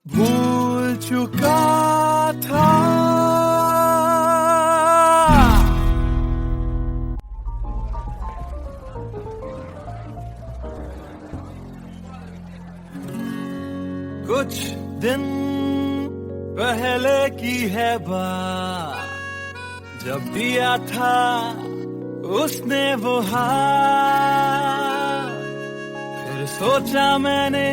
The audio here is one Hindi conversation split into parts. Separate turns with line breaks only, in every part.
भूल चुका था। कुछ दिन पहले की है बात, जब दिया था उसने वो हाथ। फिर सोचा मैंने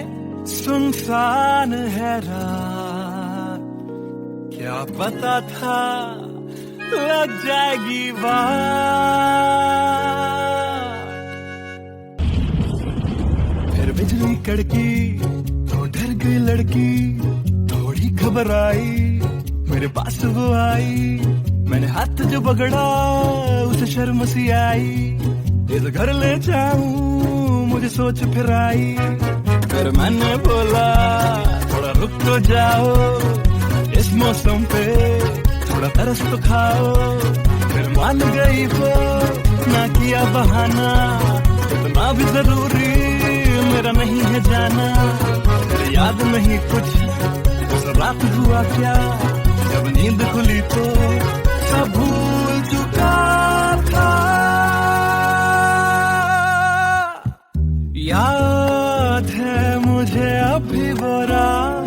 सुनसान है रात, क्या पता था लग जाएगी बात। फिर बिजली कड़की तो डर गई लड़की, थोड़ी घबराई मेरे पास वो आई। मैंने हाथ जो पकड़ा उसे शर्म सी आई, इस घर ले जाऊं मुझे सोच फिर आई। फिर मैंने बोला थोड़ा रुक तो जाओ, इस मौसम पे थोड़ा तरस तो खाओ। फिर मान गई वो, ना किया बहाना, इतना भी जरूरी मेरा नहीं है जाना। फिर याद नहीं कुछ उस रात हुआ क्या, जब नींद खुली तो सब भूल चुका था। याद है मुझे अभी वो रात,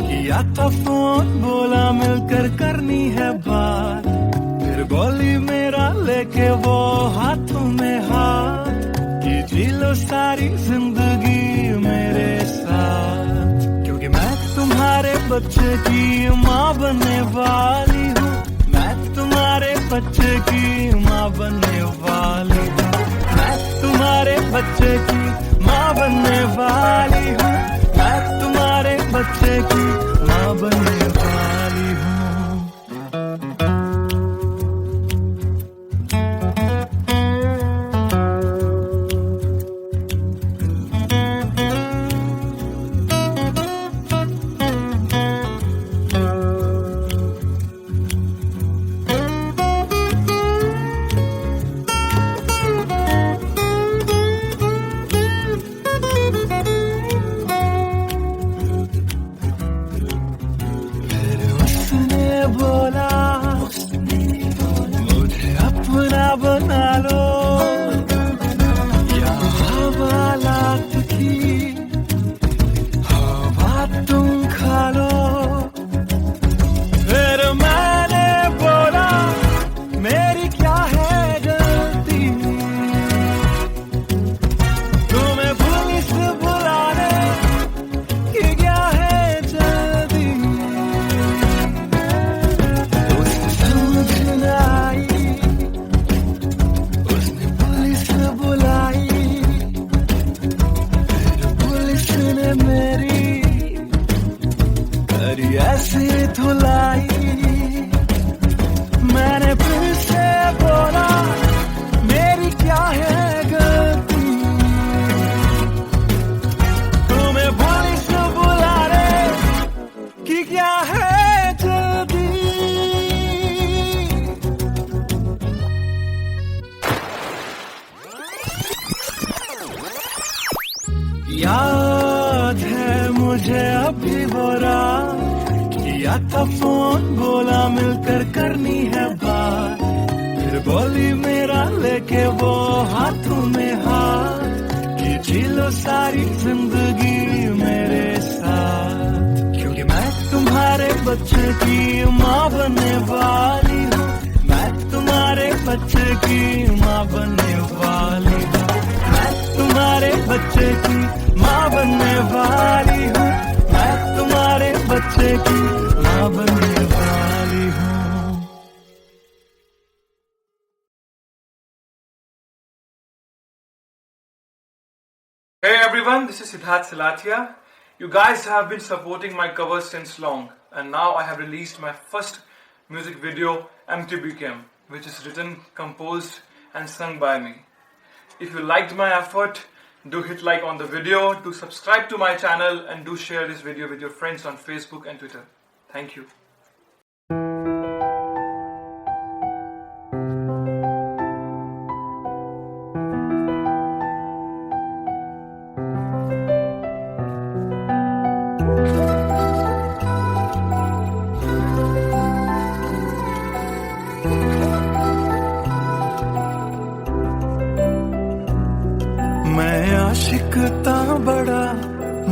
किया था फोन बोला मिलकर करनी है बात। फिर बोली मेरा लेके वो हाथों में हाथ, कि जी लो सारी जिंदगी मेरे साथ। क्योंकि मैं तुम्हारे बच्चे की माँ बनने वाली हूँ, मैं तुम्हारे बच्चे की माँ बनने वाली हूँ, मैं तुम्हारे बच्चे की माँ बनने वाली हूँ, मैं तुम्हारे बच्चे की माँ बनने वाली हूँ। बोला मुझे अपना बना लो, या हवालात की हवा तुम खा लो। फिर मैंने बोला मेरी क्या है गलती, तुम्हें पुलिस बुलाने की क्या है जल्दी। ऐसी धुलाई मैंने फिर से बोला मेरी क्या है गलती, तुम्हें पुलिस बुलाने की क्या है जल्दी। याद है मुझे अभी वो रात, किया था फोन बोला मिलकर करनी है बात। फिर बोली मेरा लेके वो हाथों में हाथ, कि जी लो सारी जिंदगी मेरे साथ। क्योंकि मैं तुम्हारे बच्चे की माँ बनने वाली हूँ, मैं तुम्हारे बच्चे की माँ बनने वाली हूँ, मैं तुम्हारे बच्चे की माँ बनने वाली हूँ, मैं तुम्हारे बच्चे की माँ बनने वाली हूँ।
Hey everyone, this is Siddharth Salatia. You guys have been supporting my covers since long, and now I have released my first music video, MTB Chem, which is written, composed and sung by me. If you liked my effort, do hit like on the video, do subscribe to my channel, and do share this video with your friends on Facebook and Twitter. Thank you.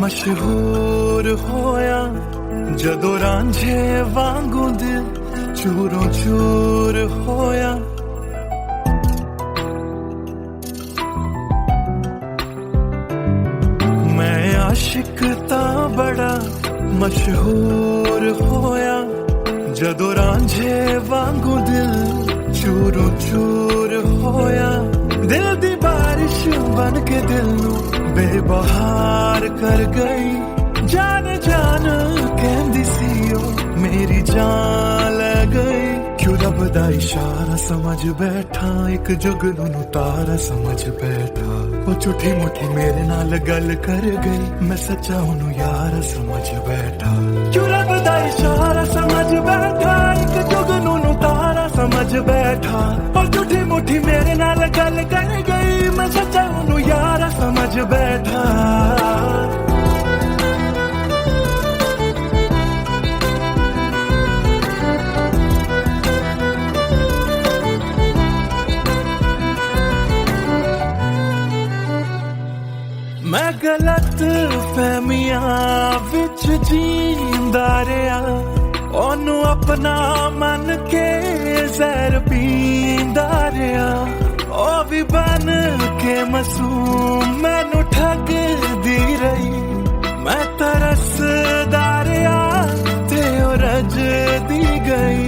मशहूर होया जदों रांझे वांगू दिल चूरों चूर होया। मैं आशिक ता बड़ा मशहूर होया जदों रांझे वांगू दिल चूरों चूर होया। दिल दी बारिश बन के दिल नू बेबहार कर गई। जान जान कहंदी सी ओ मेरी जान ले गई। क्यों रब दा इशारा समझ बैठा, एक जुगनू नू तारा समझ बैठा। वो झूठी मुठी मेरे नाल गल कर गई, मैं सच्चा ओनू यार समझ बैठा। क्यों रब दा इशारा समझ बैठा, एक जुगनू नू तारा समझ बैठा। वो झूठी मुठी मेरे नाल गल कर गई, मैं सच्चा ओनू यार समझ बैठा। मैं गलत फहमियां विच जींदा रहा, ओनू अपना मन के जहर पींदा रहा। ओ भी बन के मासूम मैनू ठगदी रही। मैं तरसदा रहा ते ओ रजदी गई।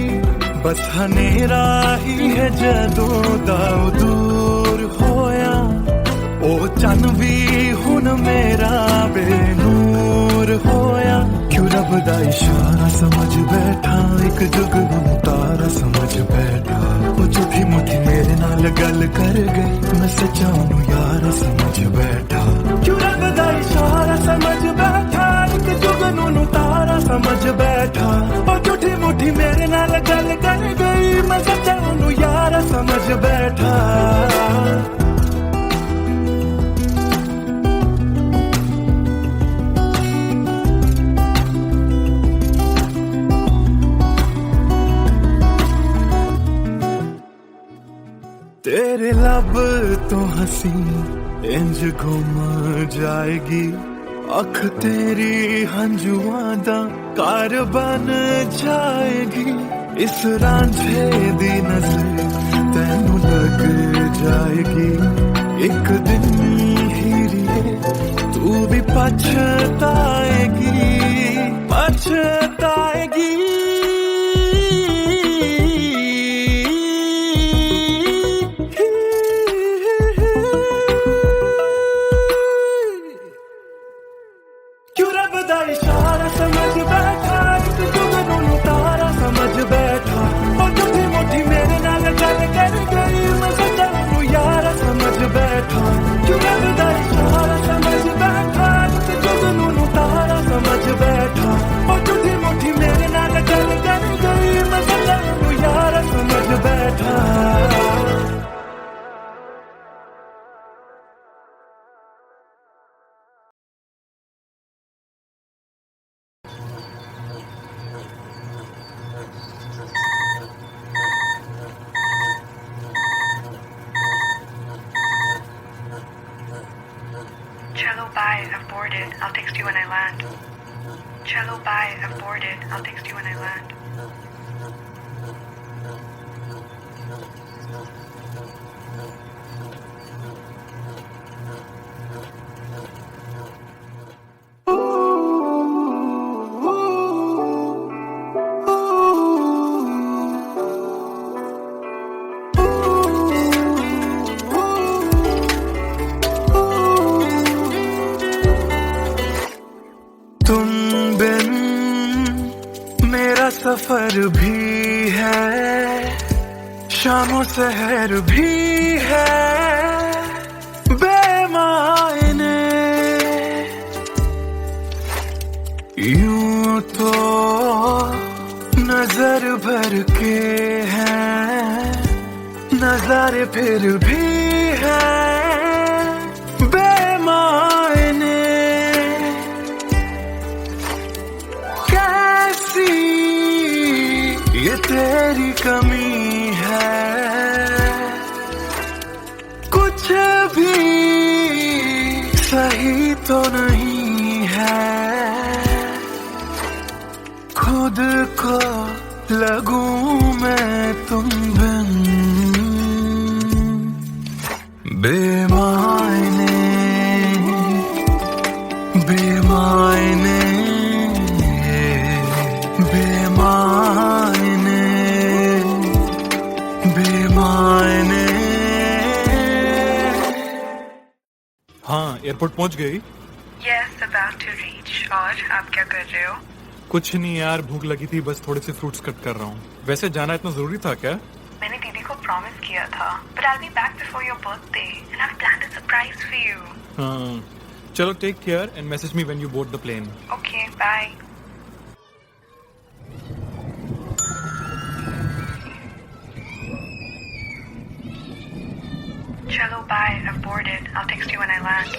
बस हनेरा ही है जदों दा दूर होया। ओ चन भी हुन मेरा बेनूर होया। क्यों रब दा इशारा समझ बैठा, एक जुगनू तारा समझ बैठा। ओ झूठी मुठी मेरे नाल गल कर गई, मैं सच्चा ओनू यार समझ बैठा। क्यों रब दा इशारा समझ बैठा, एक जुगनू तारा समझ बैठा। ओ झूठी मुठी मेरे नाल गल कर गई, मैं सच्चा ओनू यार समझ बैठा। तेरे लब तो हंसी इंज घुम जाएगी। अख तेरी हंजुआं दा कार बन जाएगी। इस रांझे दी नजर तैनू लग जाएगी। एक दिन हीरिए तू भी पछताएगी, पछताएगी। इशारा समझ बैठा, एक जुगनू तारा समझ बैठा। और झूठी मुठी मेरे नाल गल कर गई, मैं सच्चा ओनू यार समझ बैठा। क्यों रब दा इशारा समझ बैठा, एक जुगनू तारा समझ बैठा। और झूठी मुठी मेरे नाल गल कर गई, मैं सच्चा ओनू यार समझ बैठा।
Cello, bye, I've boarded. I'll text you when I land. Cello, bye, I've boarded. I'll text you when I land.
तुम बिन मेरा सफर भी है, शामों सहर भी है बेमायने। यूं तो नजर भर के हैं, नजारे फिर भी है बेमायने। कैसी ये तेरी कमी है, कुछ भी सही तो नहीं है। खुद को लगूं मैं तुम बिन बेमायने बेमायने बेमायने बेमायने। हाँ, एयरपोर्ट पहुंच गई?
Yes, about to reach. और आप क्या कर रहे हो?
कुछ नहीं यार, भूख लगी थी, बस थोड़े से फ्रूट्स कट कर रहा हूँ। वैसे जाना इतना जरूरी था क्या?
मैंने दीदी को प्रॉमिस किया था, but I'll be back before your birthday and I've planned a surprise for you.
हाँ, चलो take care and message me when you board the plane.
Okay, bye. Chalo, bye. I've boarded. I'll text you when I land.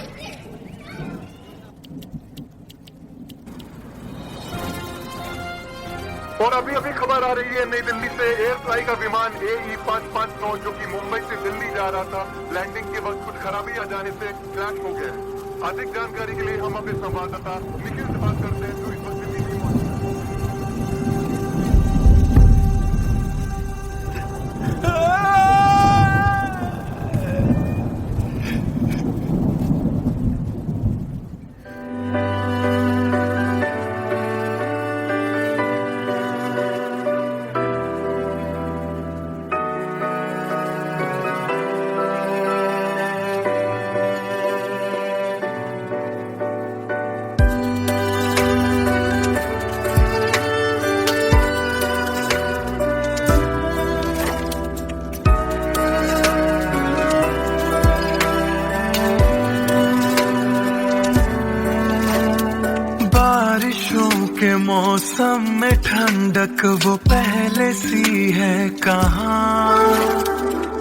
और अभी अभी खबर आ रही है नई दिल्ली से एयर फ्लाई का विमान AE 559 जो कि मुंबई से दिल्ली जा रहा था, लैंडिंग के वक्त कुछ खराबी आ जाने से क्रैश हो गया है। अधिक जानकारी के लिए हम अपने संवाददाता निखिल से बात करते हैं जो इस वक्त दिल्ली में मौजूद
के मौसम में ठंडक वो पहले सी है कहाँ,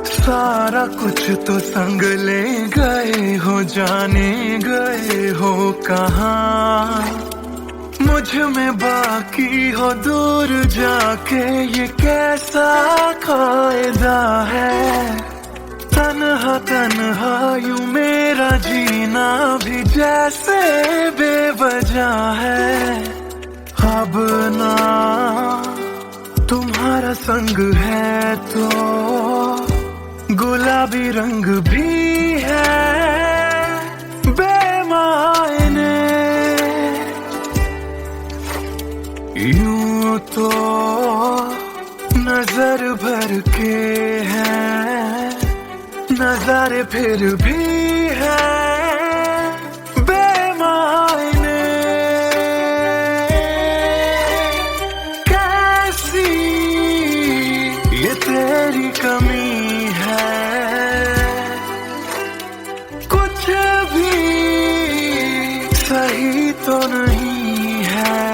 सारा कुछ तो संग ले गए हो, जाने गए हो कहाँ। मुझ में बाकी हो दूर जाके ये कैसा कायदा है, तन्हा तन्हा यूं मेरा जीना भी जैसे बेवजह है। अब ना तुम्हारा संग है तो गुलाबी रंग भी है बेमायने। यूं तो नजर भर के हैं, नजारे फिर भी है बेमायने। कैसी ये तेरी कमी है, कुछ भी सही तो नहीं है।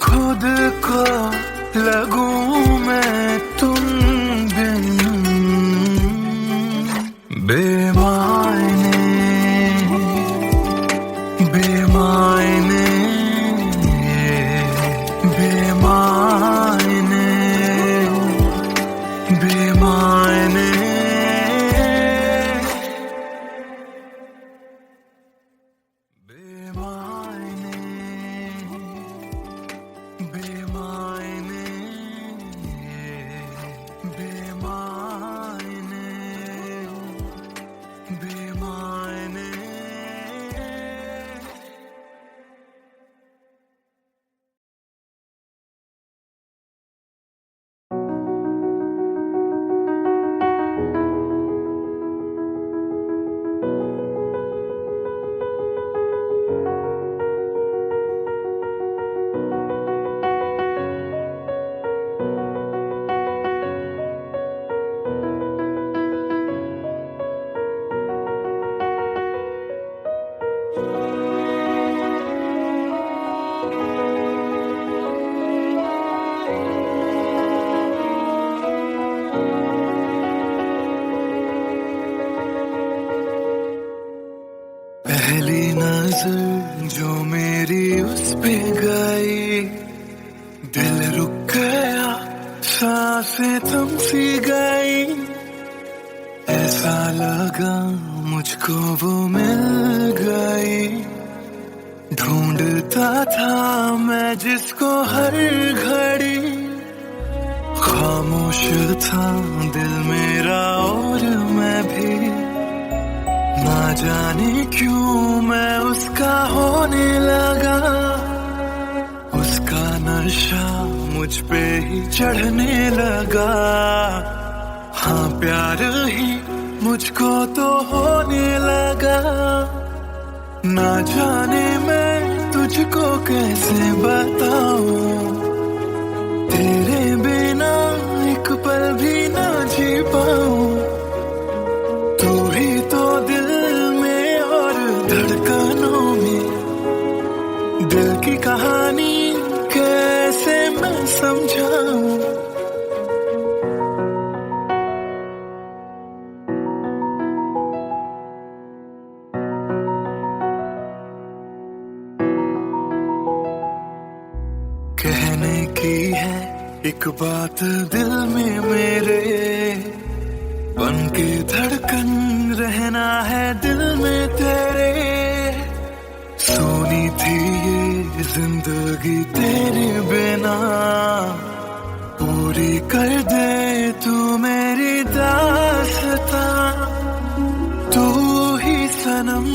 खुद को लगूं मैं तुम बिन बेमायने बेमायने बेमायने बेमायने। पहली नजर जो मेरी उस पे गई, दिल रुक गया, सांसें थम सी गई। ऐसा लगा मुझको वो मिल गई ढूंढता था मैं जिसको हर घड़ी, खामोश था दिल मेरा और मैं भी, ना जाने क्यों मैं उसका होने लगा, उसका नशा मुझ पे ही चढ़ने लगा। हाँ प्यार ही मुझको तो होने लगा, ना जाने मैं तुझको कैसे बताऊं, तेरे बिना एक पल भी ना जी पाऊं। तू ही तो दिल में और धड़कनों में, दिल की कहानी कैसे मैं समझाऊं। कहने की है एक बात दिल में मेरे, बन के धड़कन रहना है दिल में तेरे। सोनी थी ये जिंदगी तेरे बिना, पूरी कर दे तू मेरी दास्तां। तू ही सनम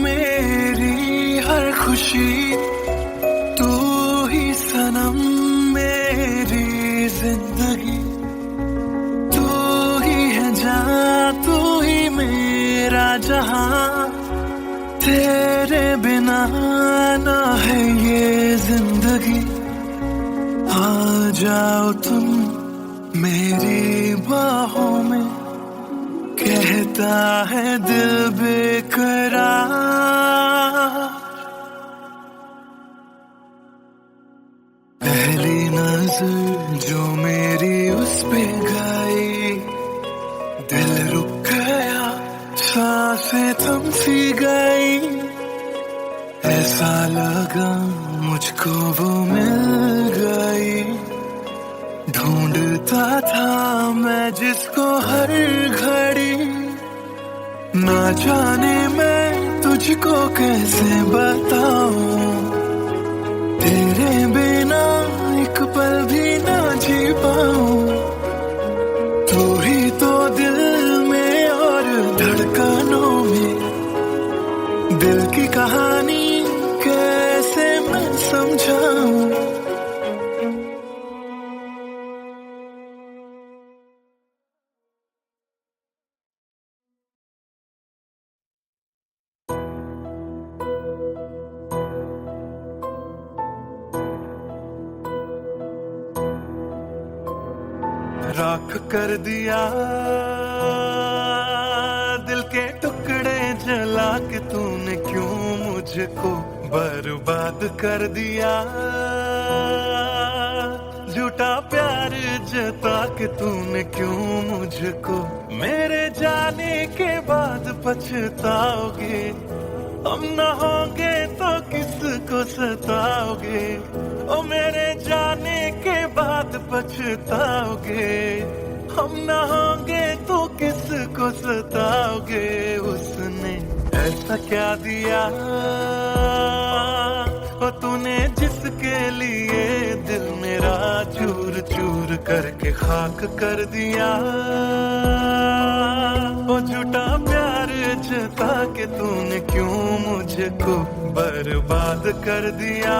मेरी हर खुशी, तू ही सनम मेरी जिंदगी, तू ही है जहां, तू ही मेरा जहां। तेरे बिना ना है ये जिंदगी। आ जाओ तुम मेरी बाहों में, कहता है दिल बेकरार। पहली नजर जो मेरी उस पे गई, दिल रुक गया, सांसें थम सी गई। ऐसा लगा मुझको वो मिल गई, ढूंढता था मैं जिसको हर घड़ी, ना जाने मैं तुझको कैसे बताऊं, तेरे बिना एक पल भी ना जी पाऊं। तू ही तो दिल में और धड़कनों में, दिल की कहानी कैसे मैं समझाऊं। राख कर दिया दिल के टुकड़े जला के तूने, क्यों मुझको बर्बाद कर दिया। झूठा प्यार जता के तूने, क्यों मुझको मेरे जाने के बाद पछताओगे। हम न होंगे तो किसको सताओगे, ओ मेरे जाने के बाद पछताओगे। हम न होंगे तो किसको सताओगे। उसने ऐसा क्या दिया ओ तूने, जिसके लिए दिल मेरा चूर चूर करके खाक कर दिया। ओ झूठा प्यार जता के तूने, क्यों मुझको बर्बाद कर दिया।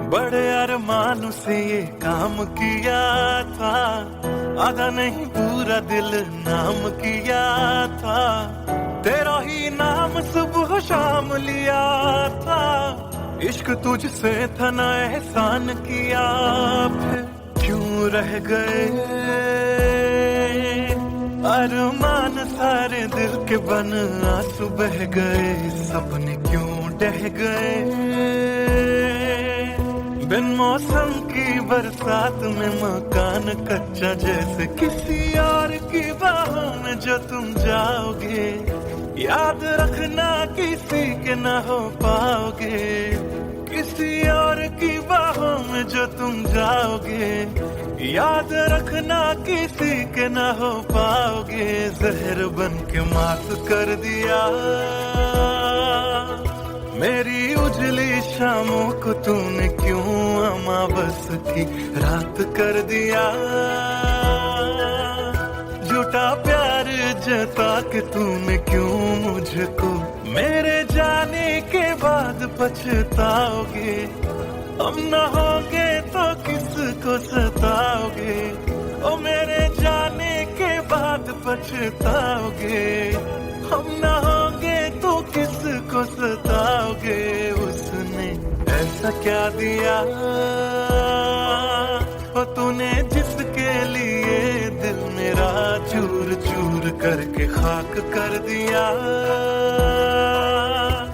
बड़े अरमान से ये काम किया था, आधा नहीं पूरा दिल नाम किया था। तेरा ही नाम सुबह शाम लिया था, इश्क तुझसे था ना एहसान किया। फिर क्यों रह गए अरमान सारे दिल के बन आंसू बह गए, सपने क्यों ढह गए। बिन मौसम की बरसात में मकान कच्चा, जैसे किसी और की बाहों में जो तुम जाओगे। याद रखना किसी के ना हो पाओगे, किसी और की बाहों में जो तुम जाओगे। याद रखना किसी के ना हो पाओगे। जहर बन के मात कर दिया मेरी उजली शामों को तूने, क्यों अमावस की रात कर दिया। झूठा प्यार जता के तूने क्यों मुझको, मेरे जाने के बाद पछताओगे। हम न होंगे तो किसको सताओगे, ओ मेरे जाने के बाद पछताओगे। हम न होंगे तो किसको सताओगे। उसने ऐसा क्या दिया ओ तूने, जिसके लिए दिल मेरा चूर चूर करके खाक कर दिया।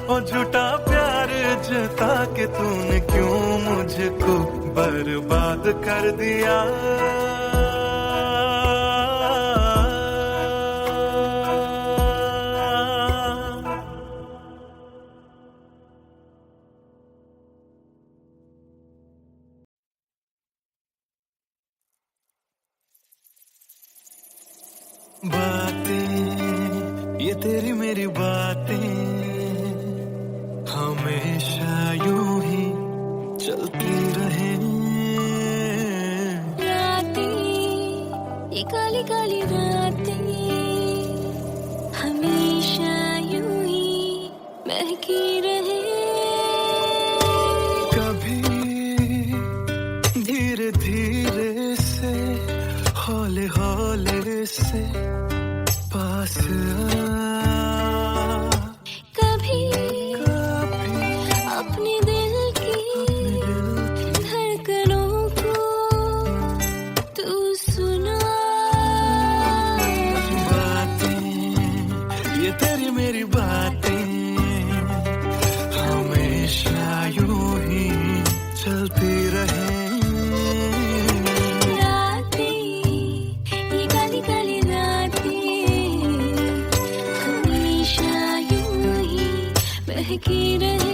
ओ झूठा प्यार जता के तूने क्यों मुझको बर्बाद कर दिया। बातें ये तेरी मेरी बातें हमेशा यूं ही चलती रहे।
रातें ये काली काली रातें हमेशा यूं ही महकी रहे।
कभी धीरे धीरे से हौले हौले से पास
कभी अपने दिल की धड़कनों को तू सुना।
बातें ये तेरी मेरी बातें हमेशा यूं ही चलती रहे।
महकी रहे।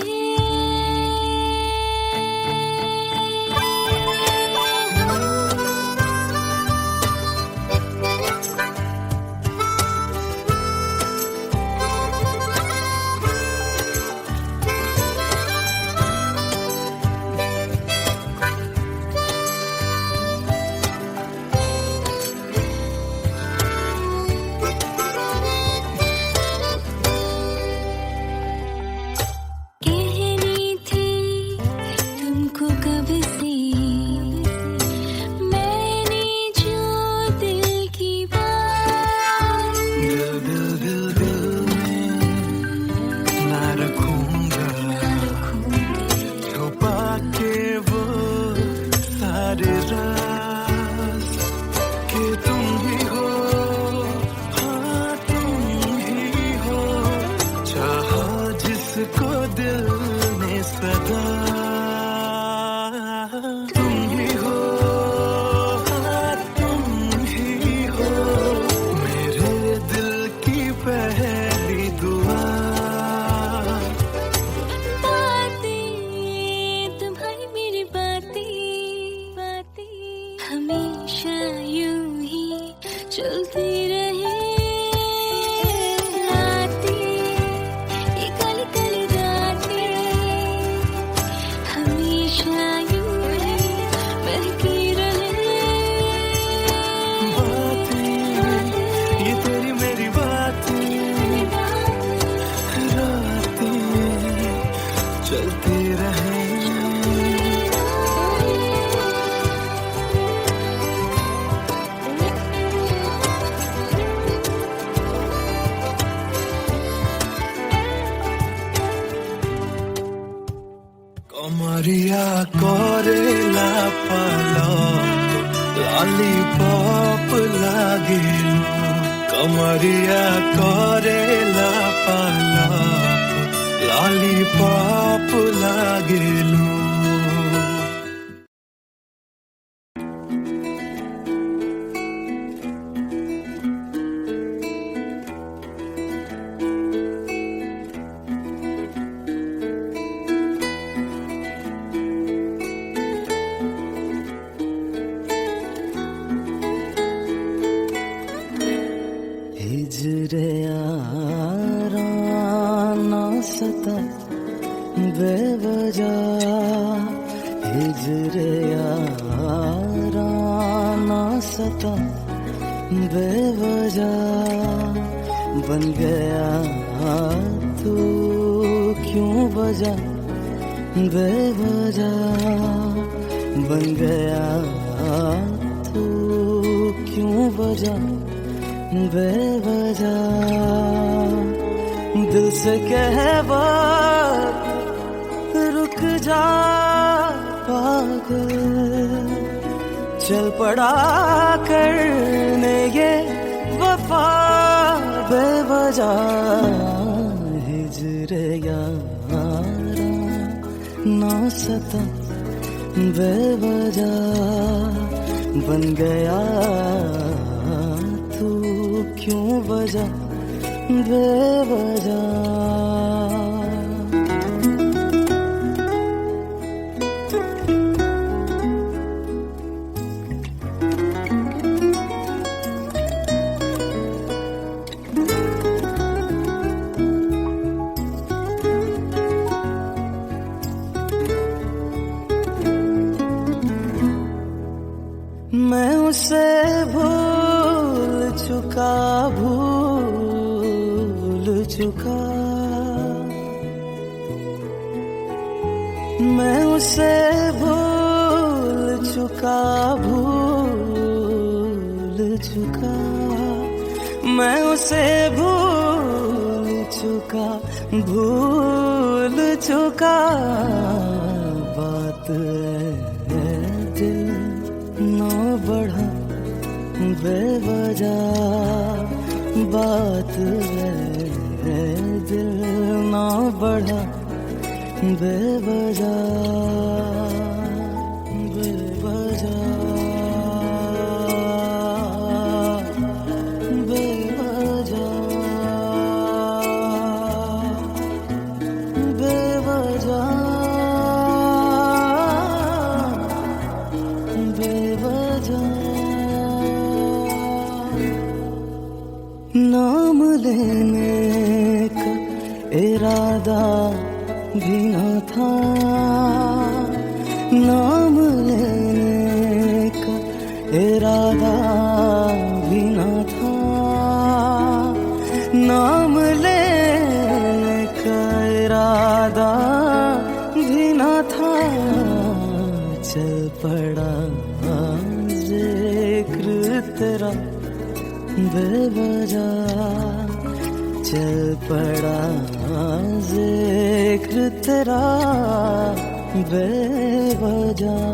Maria Corella Palo Lollipop lagelu कमरिया करेला पालाप लॉलीपॉप लागेलू
हिजरे याराना सता बेवजह हिजरे याराना सता बेवजह बन गया तू क्यों बजा बेवजह बन गया तू क्यों बजा बेवजह दिल से कह बात रुक जा पागल चल पड़ा करने ये वफा बेवजह हिजरे यारा ना सता बेवजह बन गया तू क्यों बजा बेवजह मैं उसे भूल चुका मैं उसे भूल चुका मैं उसे भूल चुका बात है दिल ना बढ़ा बेवजह बात है दिल ना बढ़ा बेवजह बेवजह बेवजह बेवजह बेवजह नाम लेने का इरादा भी न था नाम लेने का इरादा भी न था नाम लेने का इरादा भी न था चल पड़ा जिक्र तेरा बेवजह चल पड़ा जिक्र तेरा बेवजह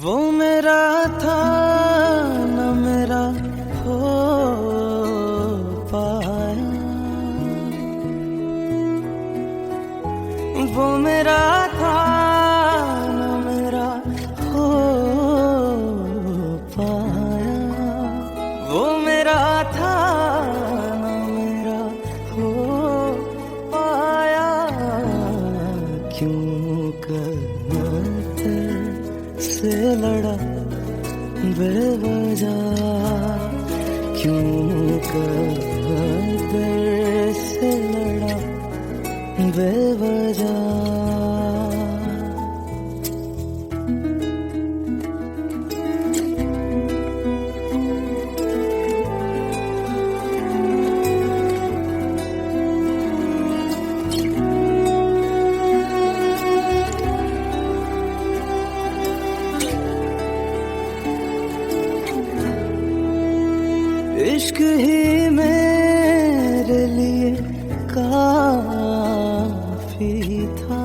वो मेरा था न मेरा हो पाया वो मेरा था न मेरा हो पाया वो मेरा था न मेरा हो पाया क्यों करते से लड़ा बेवजह क्यों कर से लड़ा बेवजह इश्क ही मेरे लिए काफी था,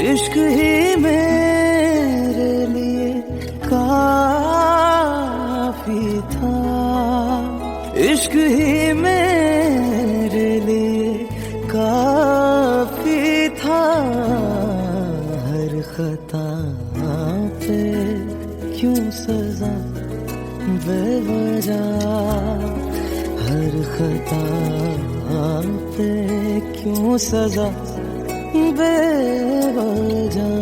इश्क ही मेरे लिए काफी था, इश्क ही मेरे लिए काफी था। हर खता पे क्यों सजा बेवजह, हर खता पे क्यों सजा बेवजह।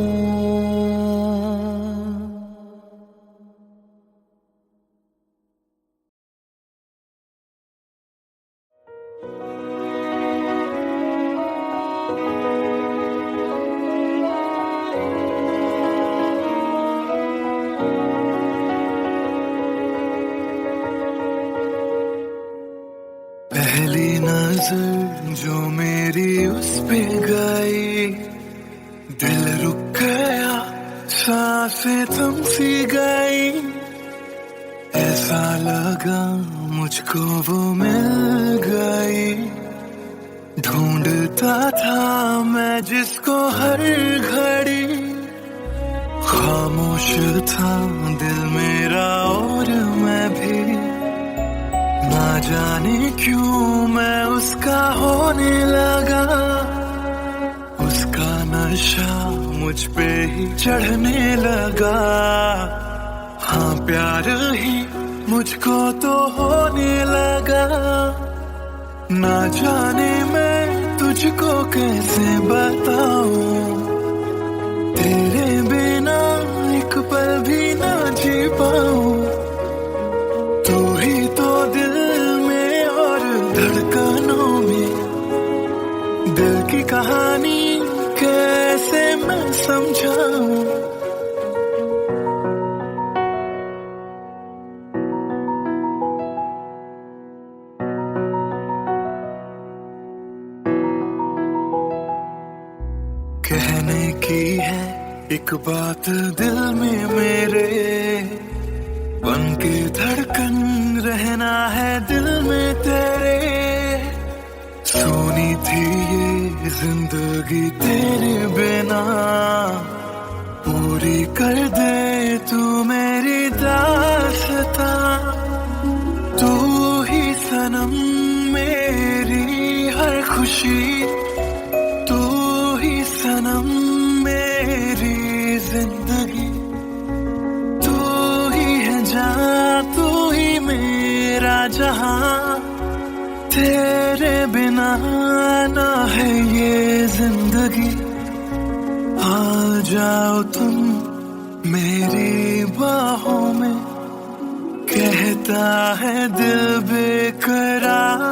पहली नजर जो मेरी उस पे गई, दिल रुक गया, सांसें थम सी गई। ऐसा लगा मुझको वो मिल गई, ढूंढता था मैं जिसको हर घड़ी। खामोश था दिल मेरा और मैं भी, ना जाने क्यों मैं उसका होने लगा। उसका नशा मुझ पे ही चढ़ने लगा, हाँ प्यार ही मुझको तो होने लगा। ना जाने मैं तुझको कैसे बताऊं, तेरे बिना एक पल भी ना जी पाऊं। तू ही तो दिल में और धड़कनों में, दिल की कहानी कैसे मैं समझाऊं। कहने की है एक बात दिल में मेरे, बन के धड़कन रहना है दिल में तेरे। सोनी थी ये जिंदगी तेरे बिना, पूरी कर दे तू मेरी दास्तां। तू ही सनम मेरी हर खुशी, तू ही सनम मेरी जिंदगी। तू ही है जहां, तू ही मेरा जहां, तेरे बिना ना है ये जिंदगी। आ जाओ तुम मेरी बाहों में, कहता है दिल बेकरार।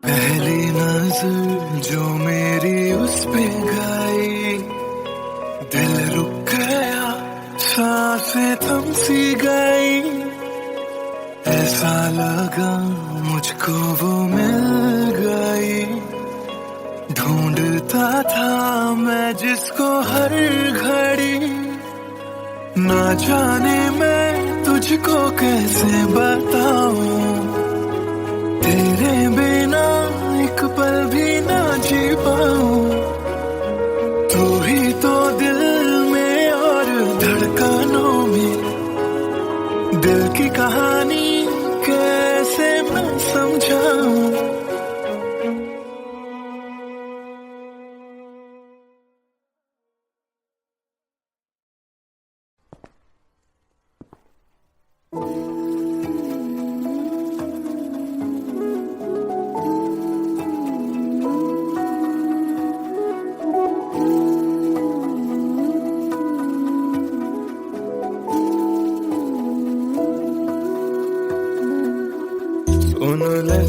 पहली नजर जो मेरी उस पे गई, दिल रुक गया, सांसें थम सी गई। ऐसा लगा मुझको वो मिल गई, ढूंढता था मैं जिसको हर घड़ी। ना जाने मैं तुझको कैसे बताऊं, तेरे बिना एक पल भी ना जी पाऊं। तू ही तो दिल में और धड़कनों में, दिल की कहानी कैसे मैं समझाऊं।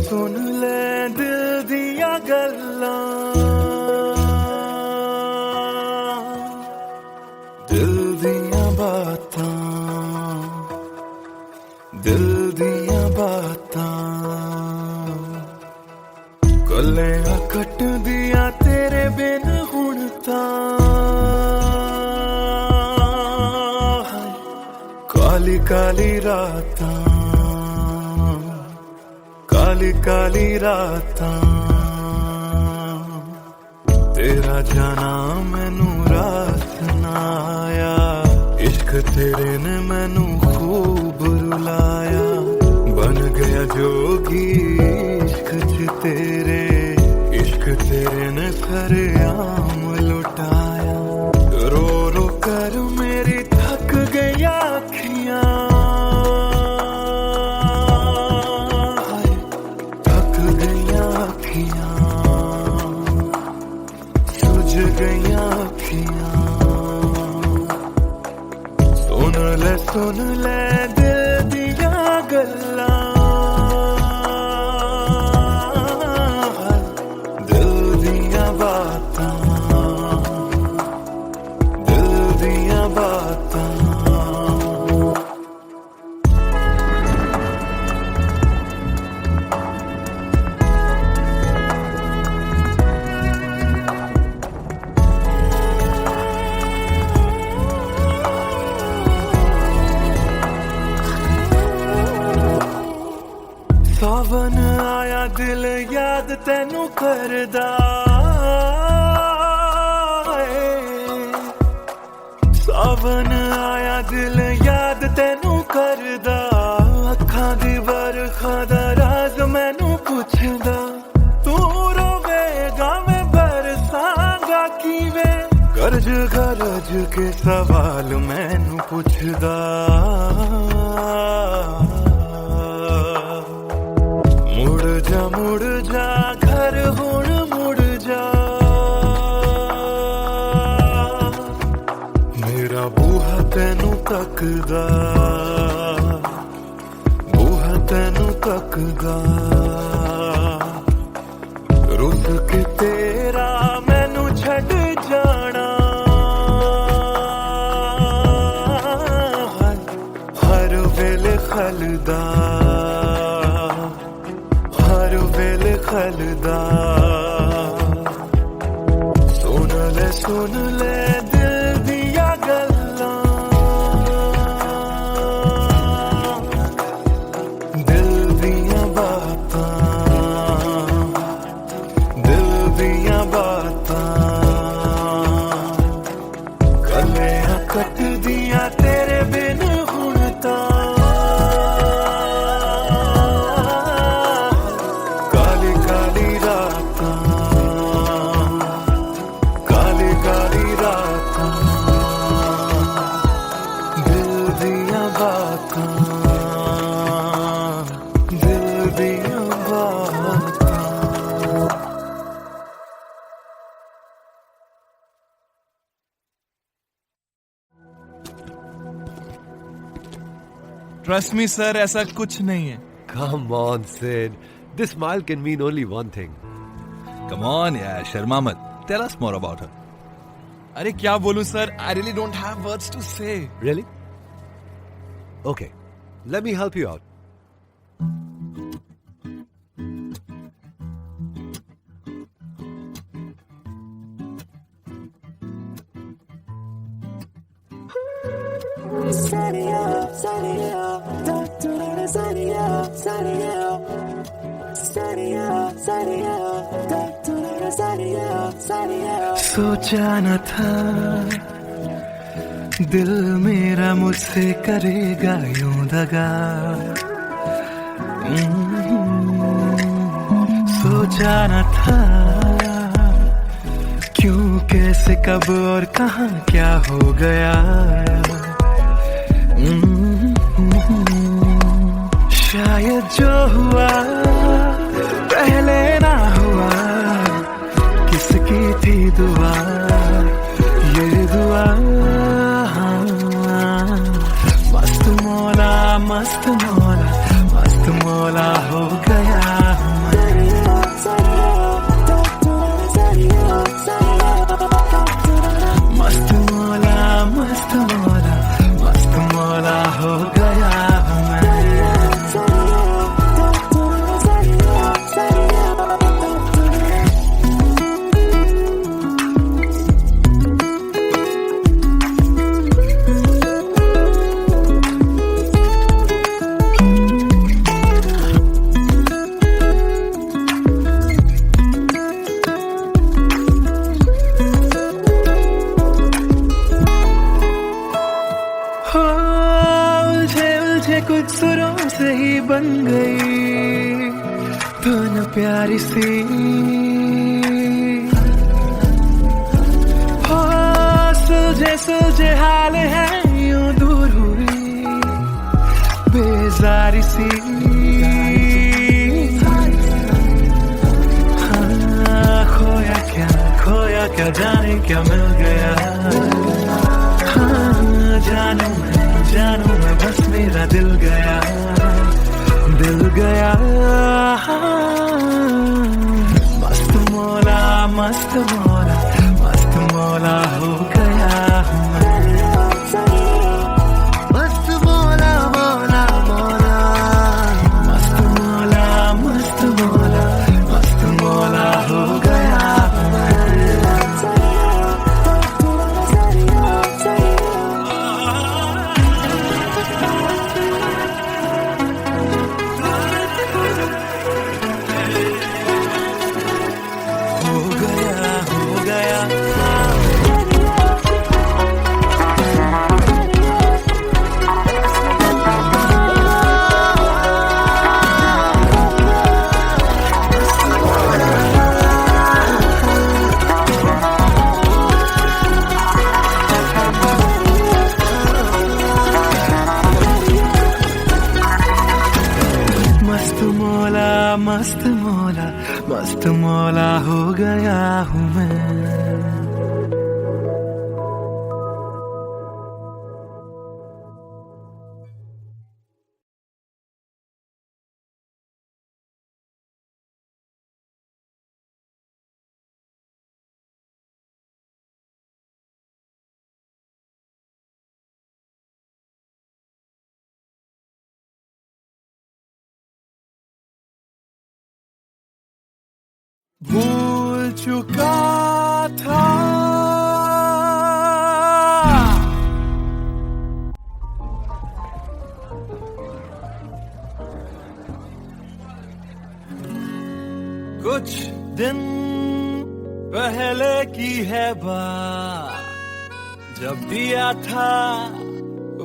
सुन ले दिल दिया गल्लां, दिल दिया बातां, दिल दिया बातां। कल्ले कट दिया तेरे बिन हुण तां, काली रातां काली काली रातां तेरा जाना मैनू रास ना आया इश्क तेरे ने मैनू खूब रुलाया बन गया जोगी इश्क च तेरे इश्क तेरे ने सरेआम लुटाया रो रो कर मेरी थक गई अखियां थक गई अखियां सुझ गई अखियां सुन ले दिल दिया गल्लां दिल दिया बातां दिल दिया बातां सावन आया दिल याद तैनू करदा सावन आया दिल याद तैनू करदा अखां दी बरखा दा राज मैनू पुछदा तू रोवेगा मैं बरसांगा किवें गरज गरज के सवाल मैनू पुछदा मुड़ जा घर हुण मुड़ जा मेरा बूहा तैनू तकदा बूहा तैनू तकदा रुस के तेरा मैनू छड़ जाना हर वेले खलदा हर वेले खलदा सुन ले दिल दिया गल्लां दिल दिया बातां दिल दिया बातां कलियां कट दिया तेरे बिन हुण तां काली काली रातां काली काली रातां दिल दिया बातां दिल दिया बातां
ट्रस्ट मी सर ऐसा कुछ नहीं है
Come on, Sid. This smile can mean only one thing.
Come on यार शर्मा मत tell us more about her अरे क्या बोलूं sir I really don't have words to say
Really? Okay. Let me help you out.
सोचा न था दिल मेरा मुझसे करेगा यूं दगा सोचा न था क्यों कैसे कब और कहां क्या हो गया शायद जो हुआ पहले ना हुआ किसकी थी दुआ ये दुआ मस्त मौला मस्त मौला मस्त मौला हो गया मस्त मौला मस्त मौला मस्त मौला हो गया बन गई तो न प्यारी सी हो सुलझे हाल है यूं दूर हुई बेजारी सी हाँ, खोया क्या जाने क्या मिल गया हाँ, जानू मैं बस मेरा दिल गया मस्त मौला मस्त मौला हो गया हूँ मैं मस्त मौला हो गया हूँ मैं हो गया मस्त मौला हो गया हूँ मैं भूल चुका था कुछ दिन पहले की है बात जब दिया था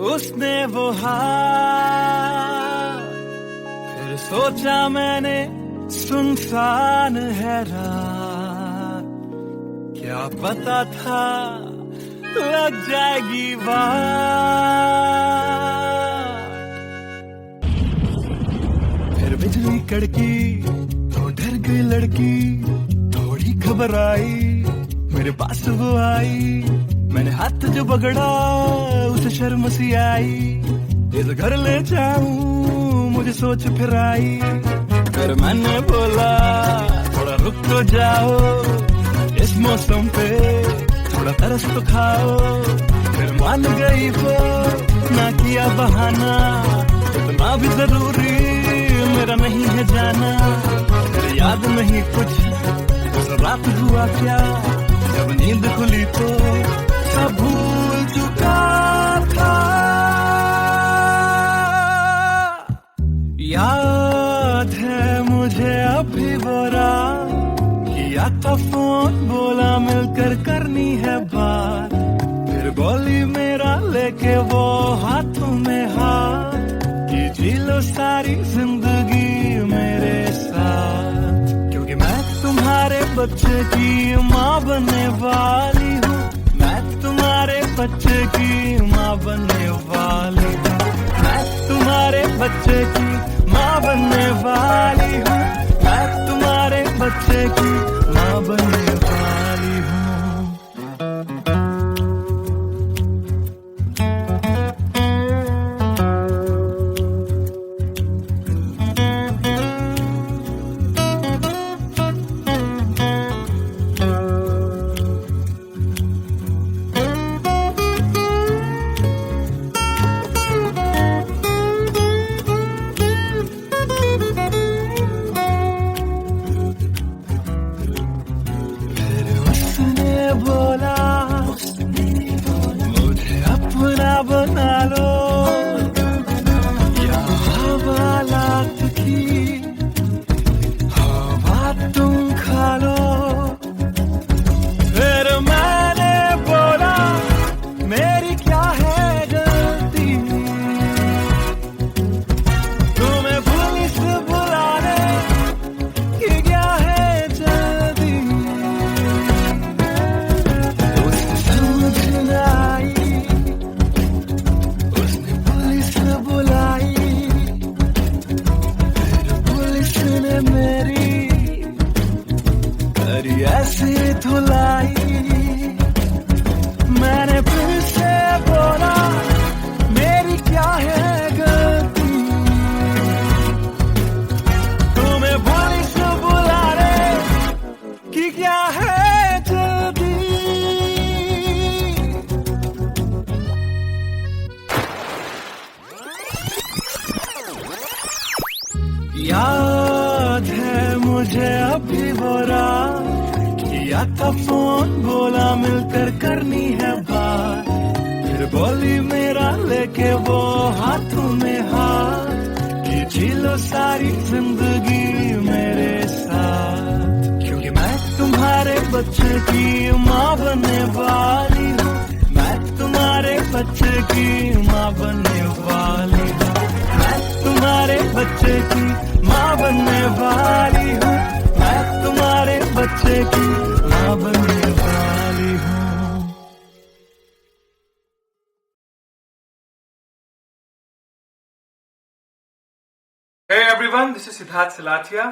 उसने वो हाथ फिर सोचा मैंने सुनसान है रात क्या पता था लग जाएगी बात फिर बिजली कड़की तो डर गई लड़की थोड़ी घबराई मेरे पास वो आई मैंने हाथ जो पकड़ा उसे शर्म सी आई इस घर ले जाऊं मुझे सोच फिर आई फिर मैंने बोला थोड़ा रुक तो जाओ इस मौसम पे थोड़ा तरस तो खाओ फिर मान गई वो ना किया बहाना इतना भी जरूरी मेरा नहीं है जाना फिर याद नहीं कुछ उस रात हुआ क्या जब नींद खुली तो सब भूल चुका था याद है मुझे अभी बोरा किया था फोन बोला मिलकर करनी है बात फिर बोली मेरा लेके वो हाथों में हाथ कि जी लो सारी जिंदगी मेरे साथ क्योंकि मैं तुम्हारे बच्चे की माँ बनने वाली हूँ मैं तुम्हारे बच्चे की माँ बनने वाली हूँ मैं तुम्हारे बच्चे की माँ बनने वाली हूँ मैं तुम्हारे बच्चे की माँ बनने वाली हूँ था फोन, बोला मिलकर करनी है बात। फिर बोली मेरा लेके वो हाथों में हाथ, कि जी लो सारी जिंदगी मेरे साथ। क्योंकि मैं तुम्हारे बच्चे की माँ बनने वाली हूँ, मैं तुम्हारे बच्चे की माँ बनने वाली हूँ, मैं तुम्हारे बच्चे की माँ बनने वाली हूँ, मैं तुम्हारे बच्चे की माँ बनने वाली हूँ।
Hey everyone, this is Siddharth Salatia.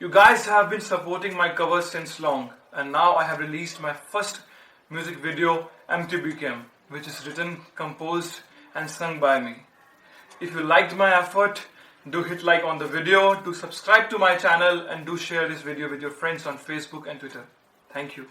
You guys have been supporting my covers since long, and now I have released my first music video, MTBKM, which is written, composed and sung by me. If you liked my effort, do hit like on the video, do subscribe to my channel, and do share this video with your friends on Facebook and Twitter. Thank you.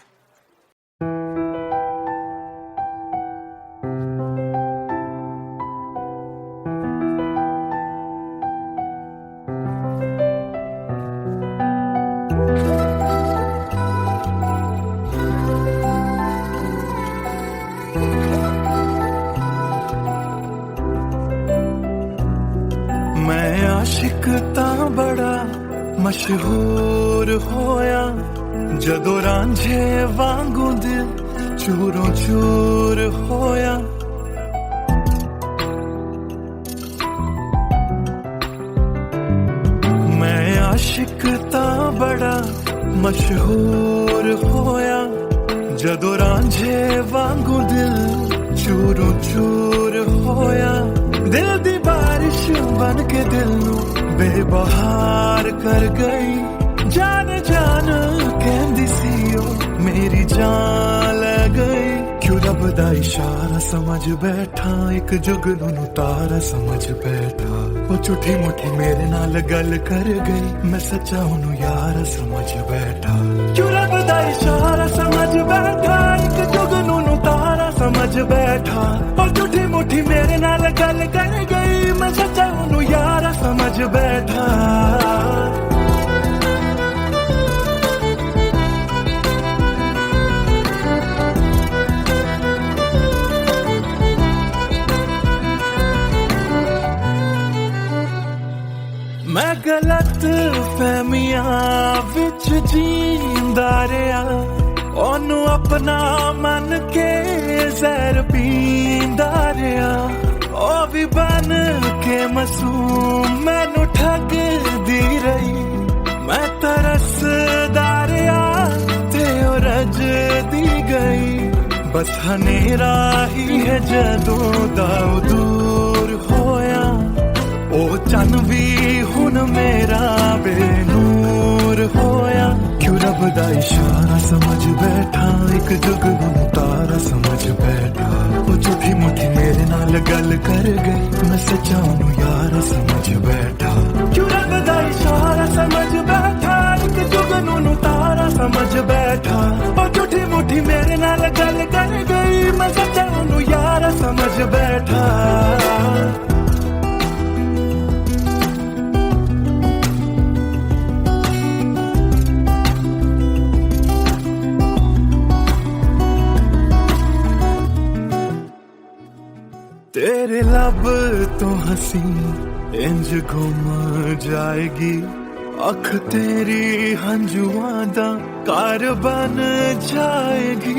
मैं आशिक तां बड़ा मशहूर होया, जदों रांझे वांगू दिल चूरों चूर होया। मैं आशिक तां बड़ा मशहूर होया, जदों रांझे वांगू दिल चूरों चूर होया। दिल दी बारिश बन के दिल नू बेबहार कर गई, जान जान कहंदी सी ओ मेरी जान ले गई। क्यों रब दा इशारा समझ बैठा, एक जुगनू नू तारा समझ बैठा। वो झूठी मुठी मेरे नाल गल कर गई, मैं सच्चा ओनू यार समझ बैठा। क्यों रब दा इशारा समझ बैठा, एक जुगनू नू तारा समझ बैठा। वो झूठी मुठी मेरे नाल गल कर गई, मैं सच्चा ओनू यार समझ बैठा। मैं गलत फहमियां विच जींदा रहा, ओनू अपना मन के जहर पींदा रहा। ओ भी बन के मासूम मैनू ठगदी रही, मैं तरसदा रहा ते ओ रजदी गई। बस हनेरा ही है जदों दा दूर होया, ओ चन भी हुन मेरा बेनूर होया। क्यों रब दा इशारा समझ बैठा, एक जुगनू तारा समझ बैठा। ओ झूठी मुठी मेरे नाल गल कर गई, मैं सच्चा ओनू यार समझ बैठा। क्यों रब दा इशारा समझ बैठा, एक जुगनू तारा समझ बैठा। ओ झूठी मुठी मेरे नाल गल कर गई, मैं सच्चा ओनू यार समझ बैठा। तेरे लब तो हंसी इंज गुम जाएगी, अख तेरी हंजुआं दा कार बन जाएगी।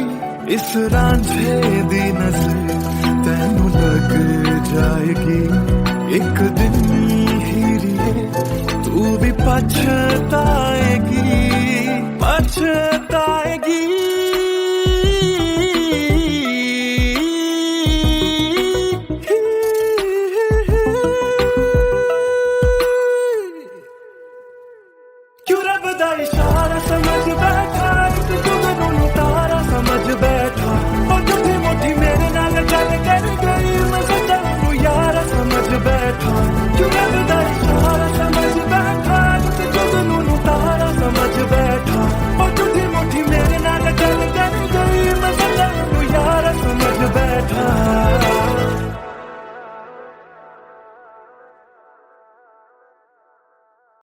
इस रांझे दी नजर तैनू लग जाएगी, एक दिन हीरिए तू भी पछताएगी, पछताएगी। क्यों रब दा इशारा समझ बैठा,